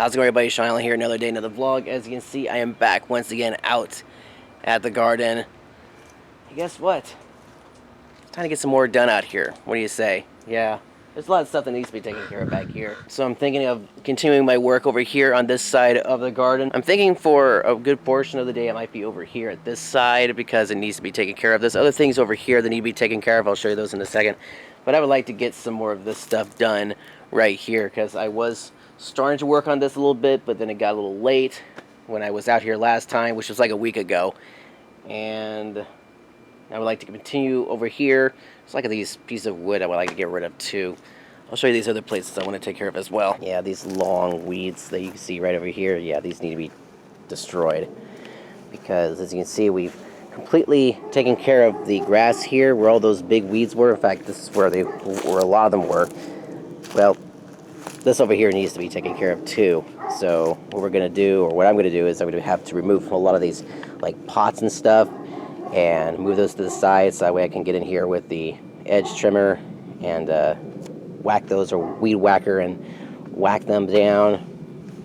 How's it going, everybody? Shaun here, another day, another vlog. As you can see, I am back once again out at the garden. And guess what? It's time to get some more done out here. What do you say? Yeah, there's a lot of stuff that needs to be taken care of back here. So I'm thinking of continuing my work over here on this side of the garden. I'm thinking for a good portion of the day, I might be over here at this side because it needs to be taken care of. There's other things over here that need to be taken care of. I'll show you those in a second. But I would like to get some more of this stuff done right here because I was starting to work on this a little bit, but then it got a little late when I was out here last time, which was like a week ago. And I would like to continue over here. It's like these pieces of wood I would like to get rid of too. I'll show you these other places I want to take care of as well. Yeah, these long weeds that you can see right over here, yeah, these need to be destroyed. Because as you can see, we've completely taken care of the grass here where all those big weeds were. In fact, this is where a lot of them were. Well, this over here needs to be taken care of too. So what we're going to do, or what I'm going to do, is I'm going to have to remove a lot of these like pots and stuff and move those to the side so that way I can get in here with the edge trimmer and whack those, or weed whacker, and whack them down.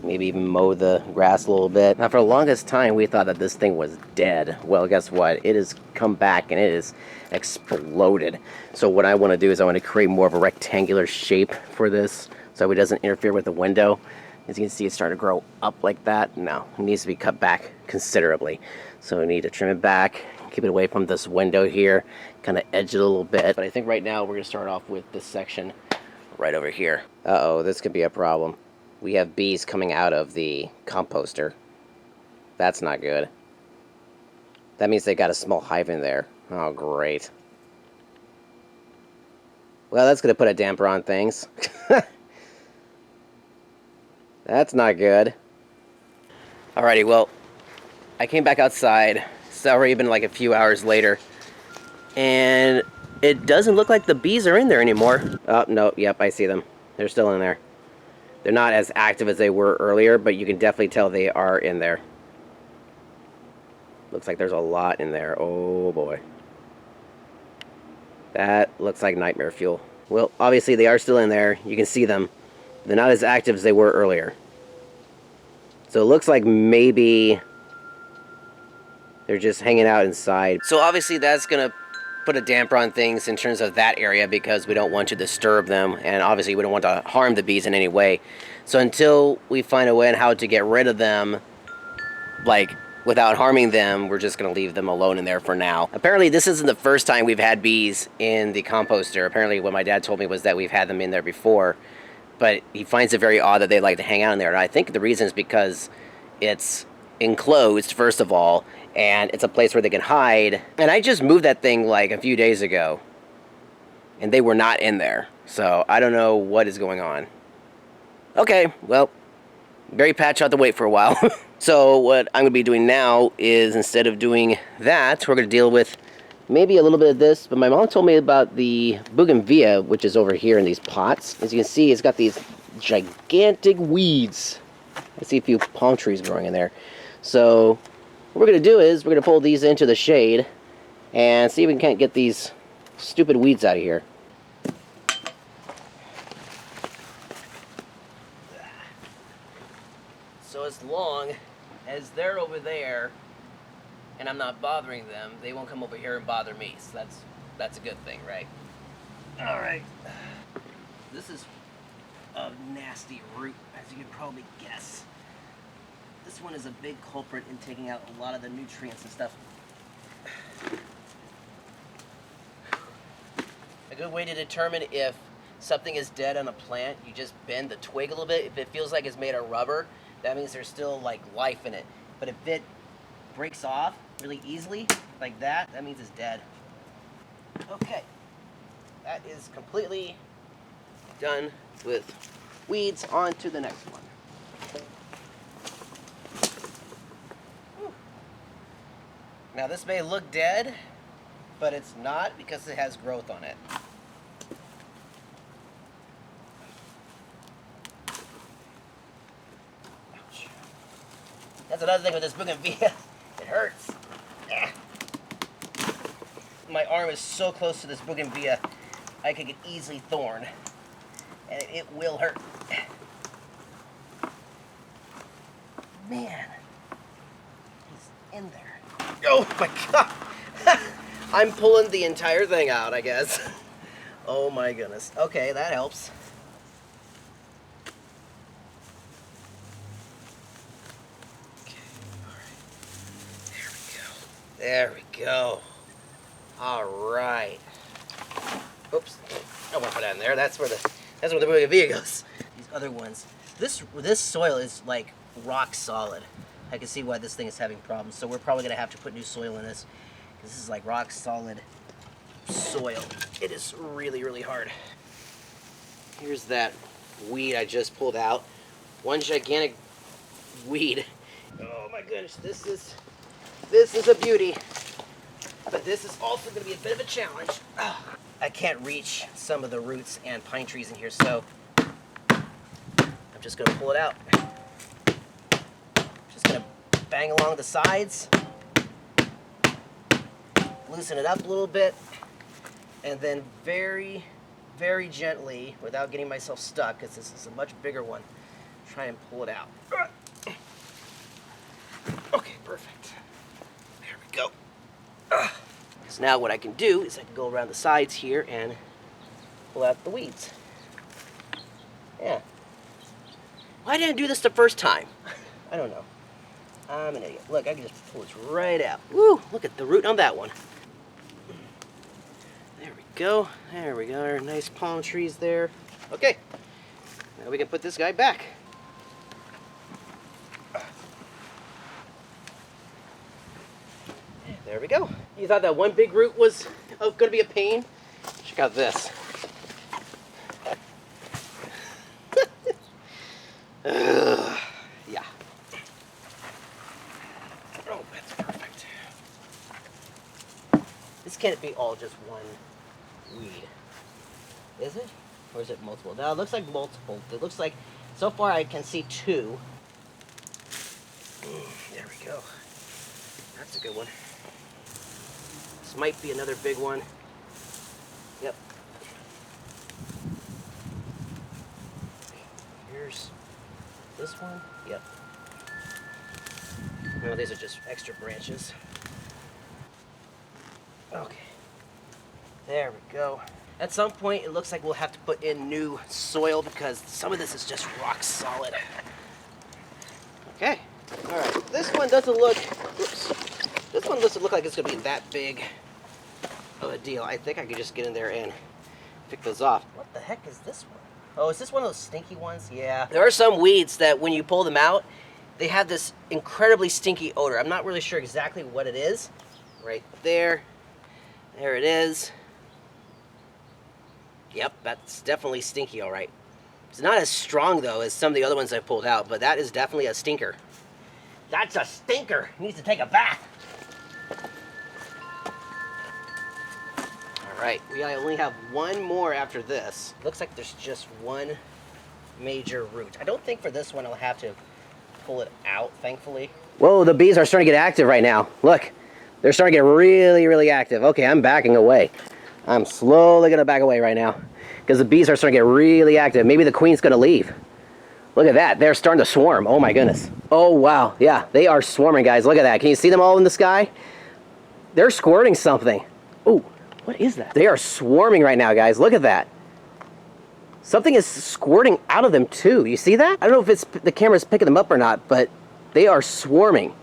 Maybe even mow the grass a little bit. Now, for the longest time, we thought that this thing was dead. Well, guess what? It has come back and it is exploded. So what I want to do is I want to create more of a rectangular shape for this so it doesn't interfere with the window. As you can see, it's starting to grow up like that. No, it needs to be cut back considerably. So we need to trim it back, keep it away from this window here, kind of edge it a little bit. But I think right now we're going to start off with this section right over here. Uh-oh, this could be a problem. We have bees coming out of the composter. That's not good. That means they got a small hive in there. Oh, great. Well, that's going to put a damper on things. That's not good. Alrighty, well, I came back outside. It's already been like a few hours later. And it doesn't look like the bees are in there anymore. Oh, no, yep, I see them. They're still in there. They're not as active as they were earlier, but you can definitely tell they are in there. Looks like there's a lot in there. Oh boy. That looks like nightmare fuel. Well, obviously they are still in there. You can see them. They're not as active as they were earlier. So it looks like maybe they're just hanging out inside. So obviously that's going to put a damper on things in terms of that area because we don't want to disturb them, and obviously we don't want to harm the bees in any way. So until we find a way on how to get rid of them, like without harming them, we're just going to leave them alone in there for now. Apparently this isn't the first time we've had bees in the composter. Apparently what my dad told me was that we've had them in there before, but he finds it very odd that they like to hang out in there. And I think the reason is because it's enclosed, first of all, and it's a place where they can hide. And I just moved that thing like a few days ago, and they were not in there. So I don't know what is going on. Okay, well, berry patch, I'll have to wait for a while. So what I'm going to be doing now is, instead of doing that, we're going to deal with maybe a little bit of this. But my mom told me about the bougainvillea, which is over here in these pots. As you can see, it's got these gigantic weeds. I see a few palm trees growing in there. So what we're going to do is we're going to pull these into the shade and see if we can't get these stupid weeds out of here. So as long as they're over there and I'm not bothering them, they won't come over here and bother me. So that's a good thing, right? All right. This is a nasty root, as you can probably guess. This one is a big culprit in taking out a lot of the nutrients and stuff. A good way to determine if something is dead on a plant, you just bend the twig a little bit. If it feels like it's made of rubber, that means there's still like life in it. But if it breaks off really easily, like that, that means it's dead. Okay, that is completely done with weeds. On to the next one. Now this may look dead, but it's not because it has growth on it. Ouch. That's another thing with this bougainvillea. It hurts. My arm is so close to this bougainvillea, I could get easily thorn. And it will hurt. Man, he's in there. Oh my god! I'm pulling the entire thing out, I guess. Oh my goodness. Okay, that helps. Okay, alright. There we go. Alright. Oops. I won't put that in there. That's where the bougainvillea goes. These other ones. This soil is like rock solid. I can see why this thing is having problems. So we're probably gonna have to put new soil in this. This is like rock solid soil. It is really, really hard. Here's that weed I just pulled out. One gigantic weed. Oh my goodness, this is a beauty. But this is also going to be a bit of a challenge. I can't reach some of the roots and pine trees in here, so I'm just going to pull it out. Just going to bang along the sides, loosen it up a little bit, and then very, very gently, without getting myself stuck, because this is a much bigger one, try and pull it out. Okay, perfect. There we go. So now what I can do is I can go around the sides here and pull out the weeds. Yeah. Why didn't I do this the first time? I don't know. I'm an idiot. Look, I can just pull this right out. Woo! Look at the root on that one. There we go. There we go. Nice palm trees there. Okay. Now we can put this guy back. There we go. You thought that one big root was going to be a pain? Check out this. Yeah. Oh, that's perfect. This can't be all just one weed. Is it? Or is it multiple? No, it looks like multiple. It looks like, so far I can see two. There we go. That's a good one. This might be another big one. Yep. Here's this one. Yep. No, these are just extra branches. Okay. There we go. At some point, it looks like we'll have to put in new soil because some of this is just rock solid. Okay. All right. This one doesn't look. Oops. This one doesn't look like it's going to be that big of a deal. I think I could just get in there and pick those off. What the heck is this one? Oh, is this one of those stinky ones? Yeah. There are some weeds that when you pull them out, they have this incredibly stinky odor. I'm not really sure exactly what it is. Right there. There it is. Yep, that's definitely stinky, all right. It's not as strong, though, as some of the other ones I pulled out, but that is definitely a stinker. That's a stinker. He needs to take a bath. All right, we only have one more after this. Looks like there's just one major root. I don't think for this one I'll have to pull it out, thankfully. Whoa, the bees are starting to get active right now. Look, they're starting to get really, really active. Okay, I'm backing away. I'm slowly going to back away right now because the bees are starting to get really active. Maybe the queen's going to leave. Look at that. They're starting to swarm. Oh, my goodness. Oh, wow. Yeah, they are swarming, guys. Look at that. Can you see them all in the sky? They're squirting something. Oh, what is that? They are swarming right now, guys. Look at that. Something is squirting out of them, too. You see that? I don't know if it's the camera's picking them up or not, but they are swarming.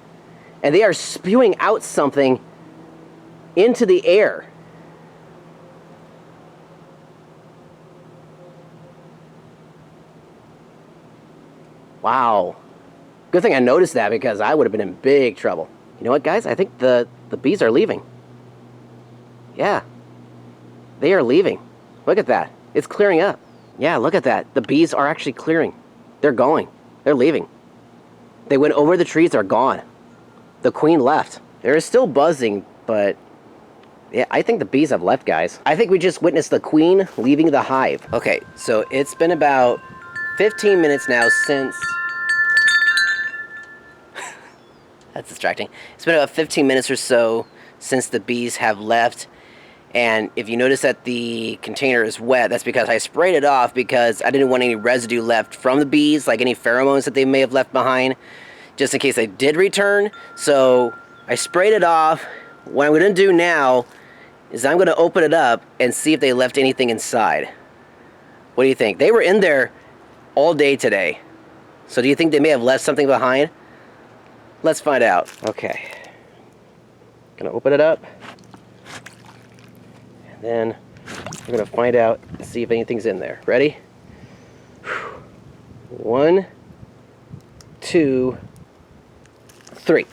And they are spewing out something into the air. Wow. Good thing I noticed that because I would have been in big trouble. You know what, guys? I think the bees are leaving. Yeah. They are leaving. Look at that. It's clearing up. Yeah, look at that. The bees are actually clearing. They're going. They're leaving. They went over the trees. They're gone. The queen left. There is still buzzing, but yeah, I think the bees have left, guys. I think we just witnessed the queen leaving the hive. Okay, so it's been about 15 minutes now since... That's distracting. It's been about 15 minutes or so since the bees have left. And if you notice that the container is wet, that's because I sprayed it off because I didn't want any residue left from the bees, like any pheromones that they may have left behind. just in case they did return. So I sprayed it off. What I'm going to do now is I'm going to open it up and see if they left anything inside. What do you think? They were in there all day today. So do you think they may have left something behind? Let's find out. Okay. Gonna open it up. And then we're gonna find out and see if anything's in there. Ready? 1, 2, 3.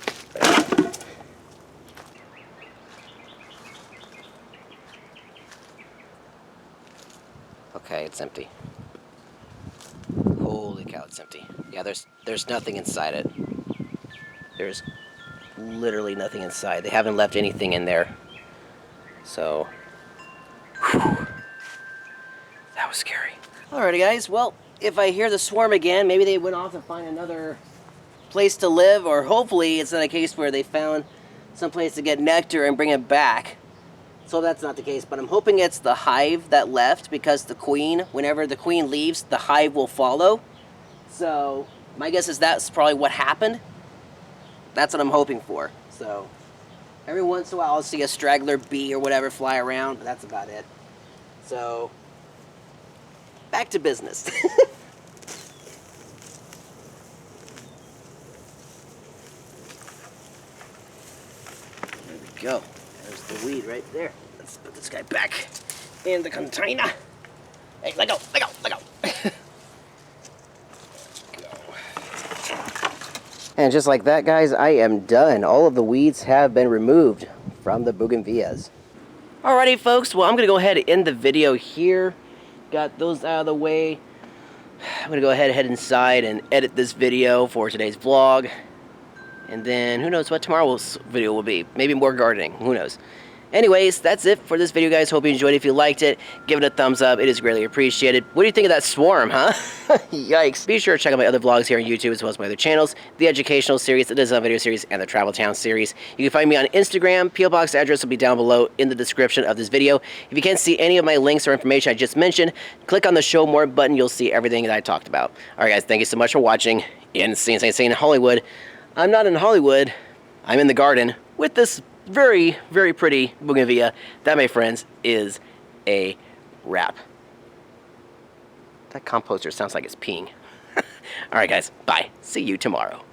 Okay, it's empty. Holy cow, it's empty. Yeah, there's nothing inside it. There's literally nothing inside. They haven't left anything in there. So, whew, that was scary. Alrighty guys, well, if I hear the swarm again, maybe they went off to find another place to live, or hopefully it's not a case where they found some place to get nectar and bring it back. So that's not the case, but I'm hoping it's the hive that left, because the queen, whenever the queen leaves, the hive will follow. So my guess is that's probably what happened. That's what I'm hoping for. So every once in a while I'll see a straggler bee or whatever fly around, but that's about it. So back to business. There we go. There's the weed right there. Let's put this guy back in the container. Hey, let go, let go, let go. And just like that, guys, I am done. All of the weeds have been removed from the bougainvilleas. Alrighty, folks. Well, I'm going to go ahead and end the video here. Got those out of the way. I'm going to go ahead and head inside and edit this video for today's vlog. And then, who knows what tomorrow's video will be. Maybe more gardening. Who knows? Anyways, that's it for this video, guys. Hope you enjoyed it. If you liked it, give it a thumbs up. It is greatly appreciated. What do you think of that swarm, huh? Yikes. Be sure to check out my other vlogs here on YouTube, as well as my other channels, the educational series, the design video series, and the Travel Town series. You can find me on Instagram. P.O. Box address will be down below in the description of this video. If you can't see any of my links or information I just mentioned, click on the Show More button. You'll see everything that I talked about. Alright, guys. Thank you so much for watching. In St. Hollywood. I'm not in Hollywood. I'm in the garden with this very, very pretty bougainvillea. That, my friends, is a wrap. That composter sounds like it's peeing. Alright, guys. Bye. See you tomorrow.